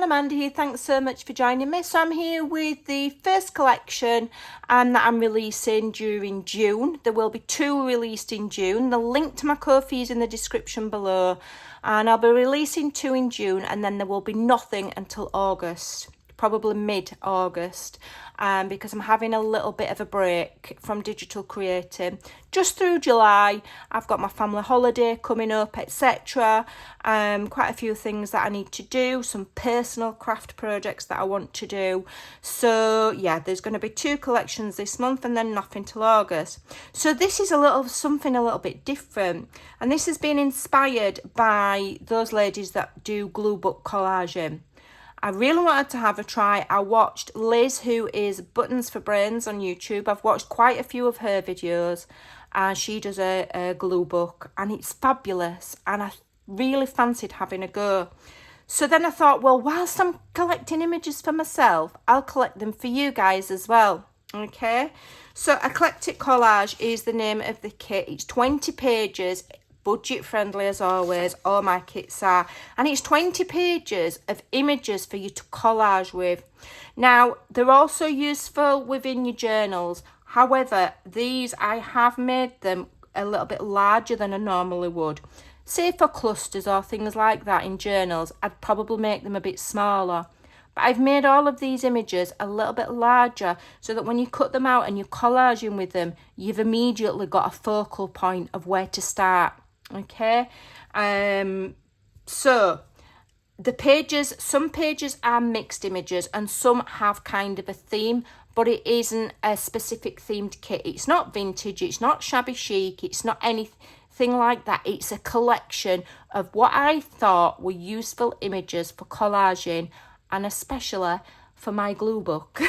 everyone, Amanda here. Thanks so much for joining me. So I'm here with the first collection that I'm releasing during June. There will be 2 released in June. The link to my Ko-fi is in the description below, and I'll be releasing 2 in June, and then there will be nothing until August, probably mid-August, because I'm having a little bit of a break from digital creating. Just through July, I've got my family holiday coming up, etc. Quite a few things that I need to do, some personal craft projects that I want to do. So yeah, there's going to be 2 collections this month and then nothing till August. So this is something a little bit different, and this has been inspired by those ladies that do glue book collaging. I really wanted to have a try. I watched Liz, who is Buttons for Brains on YouTube. I've watched quite a few of her videos, and she does a glue book, and it's fabulous, and I really fancied having a go. So then I thought, well, whilst I'm collecting images for myself, I'll collect them for you guys as well. Okay, so Eclectic Collage is the name of the kit. It's 20 pages. Budget friendly as always, all my kits are, and it's 20 pages of images for you to collage with. Now, they're also useful within your journals. However, these, I have made them a little bit larger than I normally would. Say for clusters or things like that in journals, I'd probably make them a bit smaller. But I've made all of these images a little bit larger so that when you cut them out and you're collaging with them, you've immediately got a focal point of where to start. Okay, so the pages, some pages are mixed images and some have kind of a theme, but it isn't a specific themed kit. It's not vintage, it's not shabby chic, it's not anything like that. It's a collection of what I thought were useful images for collaging, and especially for my glue book.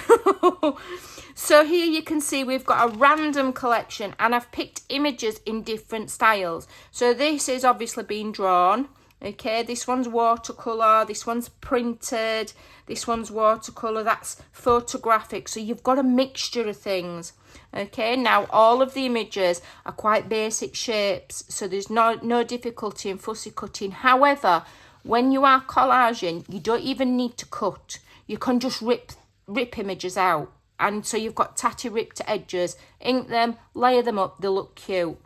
So here you can see we've got a random collection, and I've picked images in different styles. So this is obviously being drawn. Okay, this one's watercolour, this one's printed, this one's watercolour, that's photographic. So you've got a mixture of things. Okay, now all of the images are quite basic shapes, so there's no difficulty in fussy cutting. However, when you are collaging, you don't even need to cut. You can just rip images out. And so you've got tatty ripped edges, ink them, layer them up, they look cute.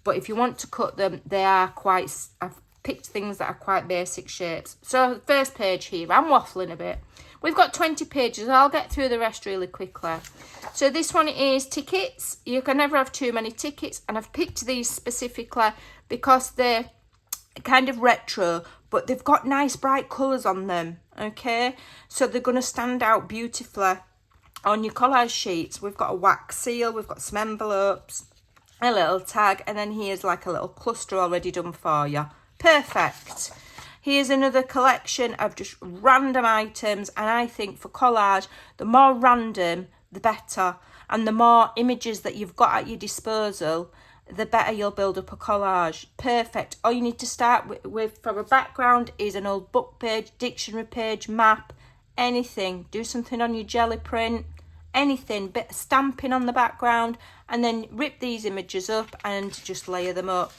But if you want to cut them, they are quite, I've picked things that are quite basic shapes. So the first page here, I'm waffling a bit. We've got 20 pages, I'll get through the rest really quickly. So this one is tickets. You can never have too many tickets, and I've picked these specifically because they're kind of retro, but they've got nice bright colours on them. Okay, so they're going to stand out beautifully on your collage sheets. We've got a wax seal, we've got some envelopes, a little tag, and then here's like a little cluster already done for you. Perfect. Here's another collection of just random items, and I think for collage, the more random, the better, and the more images that you've got at your disposal, the better you'll build up a collage. Perfect. All you need to start with for a background is an old book page, dictionary page, map, anything. Do something on your jelly print, anything, bit of stamping on the background, and then rip these images up and just layer them up.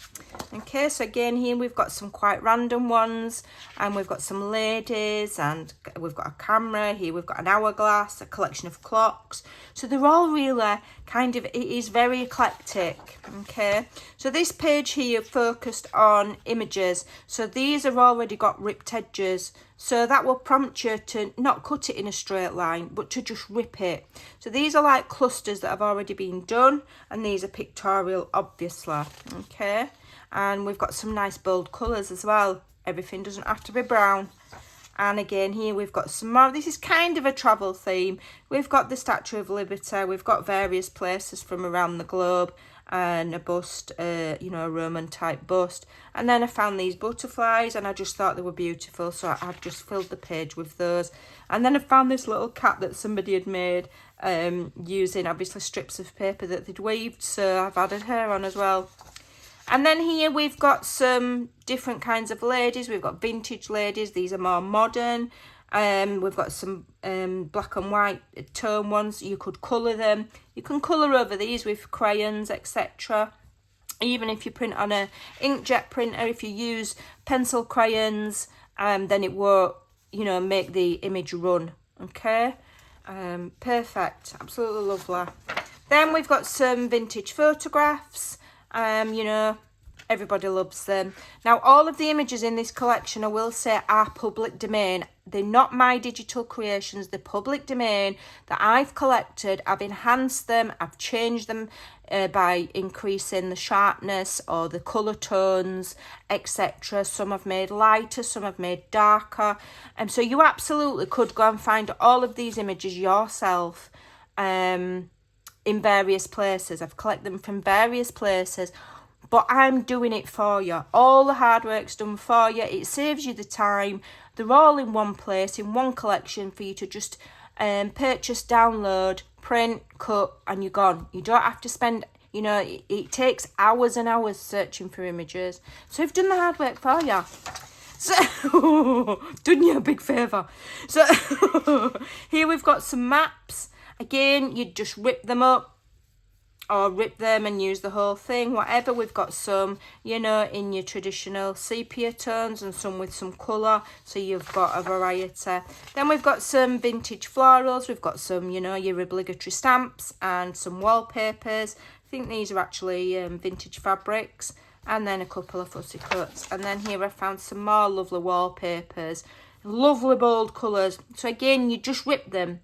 Okay, so again here we've got some quite random ones, and we've got some ladies, and we've got a camera here, we've got an hourglass, a collection of clocks. So they're all really kind of, it is very eclectic. Okay, so this page here focused on images, so these have already got ripped edges, so that will prompt you to not cut it in a straight line, but to just rip it. So these are like clusters that have already been done, and these are pictorial, obviously. Okay, and we've got some nice bold colours as well. Everything doesn't have to be brown. And again here we've got some more. This is kind of a travel theme. We've got the Statue of Liberty, we've got various places from around the globe, and a bust, you know, a Roman type bust. And then I found these butterflies, and I just thought they were beautiful, so I've just filled the page with those. And then I found this little cat that somebody had made using obviously strips of paper that they'd weaved, so I've added her on as well. And then here we've got some different kinds of ladies. We've got vintage ladies, these are more modern. We've got some black and white tone ones. You could colour them. You can colour over these with crayons, etc. Even if you print on a inkjet printer, if you use pencil crayons, then it won't you know, make the image run. Okay, perfect, absolutely lovely. Then we've got some vintage photographs. You know, everybody loves them. Now, all of the images in this collection, I will say, are public domain. They're not my digital creations. They're public domain that I've collected. I've enhanced them. I've changed them by increasing the sharpness or the colour tones, etc. Some I've made lighter, some I've made darker. So you absolutely could go and find all of these images yourself in various places. I've collected them from various places, but I'm doing it for you. All the hard work's done for you. It saves you the time. They're all in one place, in one collection for you to just purchase, download, print, cut, and you're gone. You don't have to spend, you know, it takes hours and hours searching for images. So I've done the hard work for you. So, done you a big favour. So, here we've got some maps. Again, you just rip them up, or rip them and use the whole thing, whatever. We've got some, you know, in your traditional sepia tones and some with some colour, so you've got a variety. Then we've got some vintage florals. We've got some, you know, your obligatory stamps and some wallpapers. I think these are actually vintage fabrics, and then a couple of fussy cuts. And then here I found some more lovely wallpapers, lovely bold colours. So again, you just rip them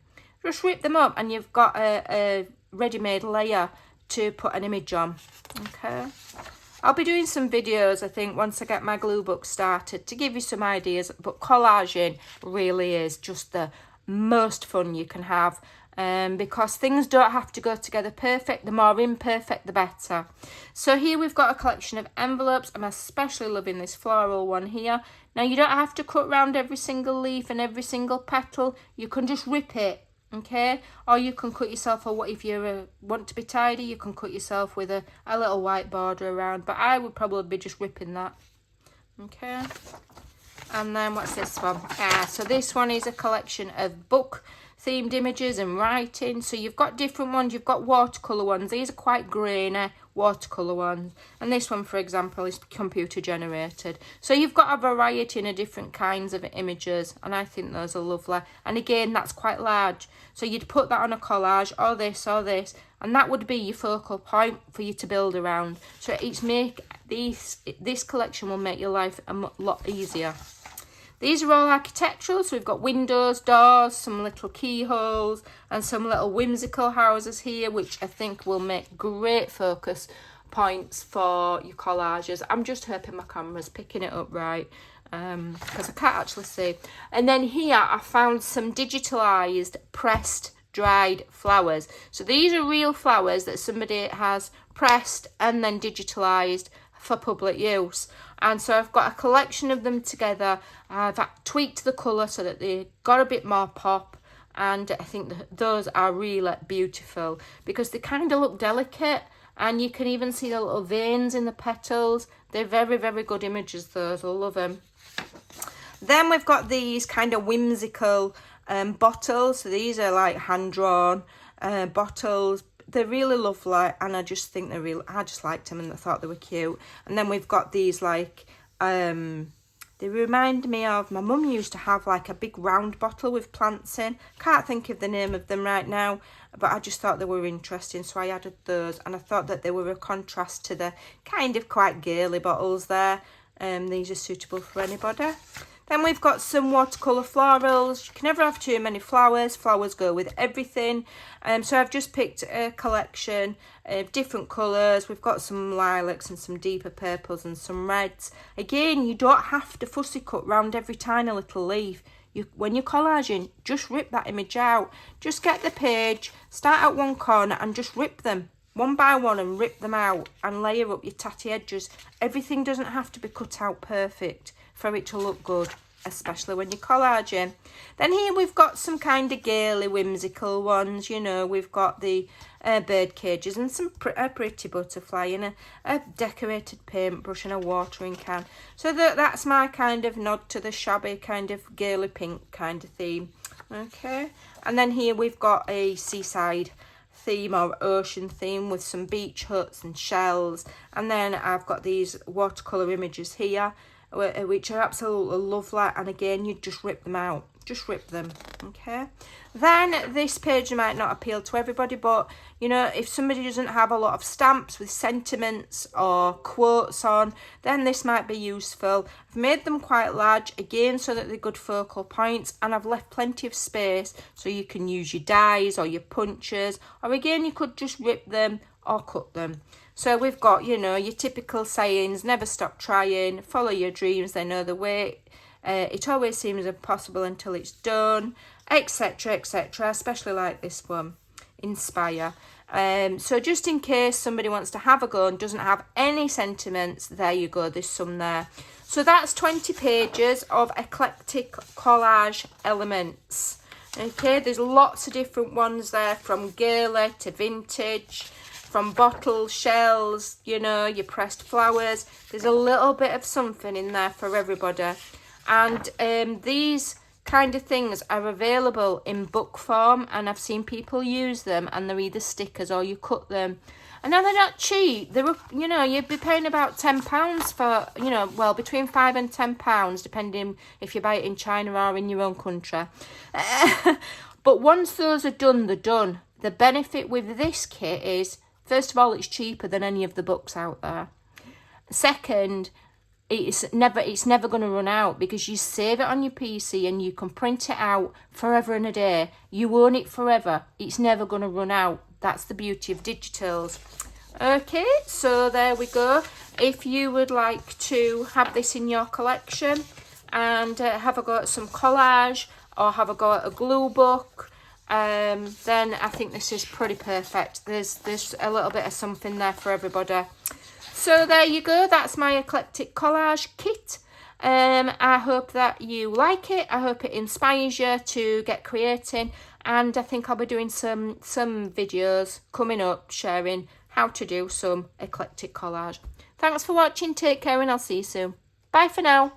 up, and you've got a ready-made layer to put an image on. Okay, I'll be doing some videos, I think, once I get my glue book started, to give you some ideas, but collaging really is just the most fun you can have, because things don't have to go together perfect. The more imperfect, the better. So here we've got a collection of envelopes. I'm especially loving this floral one here. Now, you don't have to cut round every single leaf and every single petal. You can just rip it. Okay, or you can cut yourself, or what if you want to be tidy, you can cut yourself with a little white border around, but I would probably be just ripping that. Okay, and then what's this one? So this one is a collection of book themed images and writing. So you've got different ones. You've got watercolour ones. These are quite grainy watercolour ones, and this one, for example, is computer generated. So you've got a variety in a different kinds of images, and I think those are lovely. And again, that's quite large, so you'd put that on a collage, or this, and that would be your focal point for you to build around. So it's this collection will make your life a lot easier. These are all architectural, so we've got windows, doors, some little keyholes, and some little whimsical houses here, which I think will make great focus points for your collages. I'm just hoping my camera's picking it up right, because I can't actually see. And then here I found some digitalised, pressed, dried flowers. So these are real flowers that somebody has pressed and then digitalised for public use. And so I've got a collection of them together. I've tweaked the colour so that they got a bit more pop, and I think those are really beautiful because they kind of look delicate, and you can even see the little veins in the petals. They're very, very good images, those. I love them. Then we've got these kind of whimsical bottles. So these are like hand-drawn bottles. They're really lovely, and I just think they're real. I just liked them and I thought they were cute. And then we've got these like they remind me of, my mum used to have like a big round bottle with plants in. Can't think of the name of them right now, but I just thought they were interesting, so I added those, and I thought that they were a contrast to the kind of quite girly bottles there. These are suitable for anybody. Then we've got some watercolour florals. You can never have too many flowers. Flowers go with everything. So I've just picked a collection of different colours. We've got some lilacs and some deeper purples and some reds. Again, you don't have to fussy cut round every tiny little leaf. When you're collaging, just rip that image out. Just get the page, start at one corner and just rip them one by one and rip them out and layer up your tatty edges. Everything doesn't have to be cut out perfect for it to look good, especially when you're collaging. Then here we've got some kind of girly, whimsical ones. You know, we've got the bird cages and some pretty butterfly and a decorated paintbrush and a watering can. So that's my kind of nod to the shabby kind of girly pink kind of theme. Okay, and then here we've got a seaside theme or ocean theme with some beach huts and shells. And then I've got these watercolour images here which are absolutely lovely. And again, you just rip them out. Just rip them, okay? Then this page might not appeal to everybody, but you know, if somebody doesn't have a lot of stamps with sentiments or quotes on, then this might be useful. I've made them quite large, again, so that they're good focal points, and I've left plenty of space so you can use your dies or your punches, or again, you could just rip them or cut them. So we've got, you know, your typical sayings: never stop trying, follow your dreams, they know the way. It always seems impossible until it's done, etc, etc, especially like this one, inspire. So just in case somebody wants to have a go and doesn't have any sentiments, there you go, there's some there. So that's 20 pages of eclectic collage elements. Okay, there's lots of different ones there, from girly to vintage, from bottles, shells, you know, your pressed flowers. There's a little bit of something in there for everybody. And these kind of things are available in book form, and I've seen people use them, and they're either stickers or you cut them. And now they're not cheap. They're, you know, you'd be paying about £10 for, you know, well, between £5 and £10, depending if you buy it in China or in your own country. But once those are done, they're done. The benefit with this kit is, first of all, it's cheaper than any of the books out there. Second, it's never going to run out, because you save it on your PC and you can print it out forever and a day. You own it forever. It's never going to run out. That's the beauty of digitals. Okay, so there we go. If you would like to have this in your collection and have a go at some collage or have a go at a glue book, then I think this is pretty perfect. There's a little bit of something there for everybody. So there you go, that's my eclectic collage kit. I hope that you like it. I hope it inspires you to get creating, and I think I'll be doing some videos coming up sharing how to do some eclectic collage. Thanks for watching, take care, and I'll see you soon. Bye for now.